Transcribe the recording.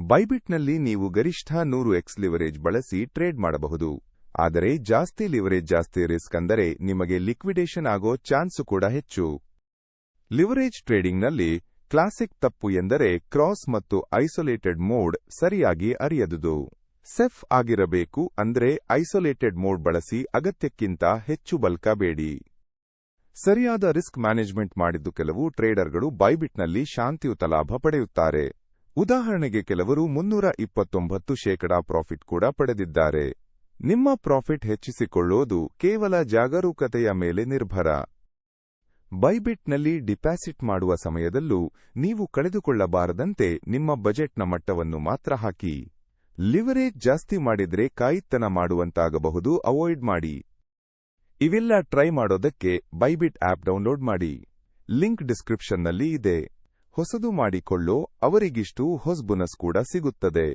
ಬೈಬಿಟ್ನಲ್ಲಿ ನೀವು ಗರಿಷ್ಠ 100x leverage ಬಳಸಿ ಟ್ರೇಡ್ ಮಾಡಬಹುದು. ಆದರೆ ಜಾಸ್ತಿ ಲಿವರೇಜ್ ಜಾಸ್ತಿ ರಿಸ್ಕ್ ಅಂದರೆ ನಿಮಗೆ ಲಿಕ್ವಿಡೇಷನ್ ಆಗೋ ಚಾನ್ಸು ಕೂಡ ಹೆಚ್ಚು. ಲಿವರೇಜ್ ಟ್ರೇಡಿಂಗ್ನಲ್ಲಿ ಕ್ಲಾಸಿಕ್ ತಪ್ಪು ಎಂದರೆ ಕ್ರಾಸ್ ಮತ್ತು ಐಸೋಲೇಟೆಡ್ ಮೋಡ್ ಸರಿಯಾಗಿ ಅರಿಯದುದು. ಸೆಫ್ ಆಗಿರಬೇಕು ಅಂದ್ರೆ ಐಸೋಲೇಟೆಡ್ ಮೋಡ್ ಬಳಸಿ, ಅಗತ್ಯಕ್ಕಿಂತ ಹೆಚ್ಚು ಬಲ್ಕಬೇಡಿ. ಸರಿಯಾದ ರಿಸ್ಕ್ ಮ್ಯಾನೇಜ್ಮೆಂಟ್ ಮಾಡಿದ್ದು ಕೆಲವು ಟ್ರೇಡರ್ಗಳು ಬೈಬಿಟ್ನಲ್ಲಿ ಶಾಂತಿಯುತ ಲಾಭ ಪಡೆಯುತ್ತಾರೆ. ಉದಾಹರಣೆಗೆ ಕೆಲವರು 329% ಪ್ರಾಫಿಟ್ ಕೂಡ ಪಡೆದಿದ್ದಾರೆ. ನಿಮ್ಮ ಪ್ರಾಫಿಟ್ ಹೆಚ್ಚಿಸಿಕೊಳ್ಳೋದು ಕೇವಲ ಜಾಗರೂಕತೆಯ ಮೇಲೆ ನಿರ್ಭರ. ಬೈಬಿಟ್ನಲ್ಲಿ ಡಿಪಾಸಿಟ್ ಮಾಡುವ ಸಮಯದಲ್ಲೂ ನೀವು ಕಳೆದುಕೊಳ್ಳಬಾರದಂತೆ ನಿಮ್ಮ ಬಜೆಟ್ನ ಮಟ್ಟವನ್ನು ಮಾತ್ರ ಹಾಕಿ. ಲಿವರೇಜ್ ಜಾಸ್ತಿ ಮಾಡಿದ್ರೆ ಕಾಯಿತನ ಮಾಡುವಂತಾಗಬಹುದು, ಅವಾಯ್ಡ್ ಮಾಡಿ. ಇವೆಲ್ಲ ಟ್ರೈ ಮಾಡೋದಕ್ಕೆ ಬೈಬಿಟ್ ಆಪ್ ಡೌನ್ಲೋಡ್ ಮಾಡಿ. ಲಿಂಕ್ ಡಿಸ್ಕ್ರಿಪ್ಷನ್ನಲ್ಲಿ ಇದೆ. ಹೊಸದು ಮಾಡಿಕೊಳ್ಳೋ ಅವರಿಗಿಷ್ಟು ಹೊಸ ಬೋನಸ್ ಕೂಡ ಸಿಗುತ್ತದೆ.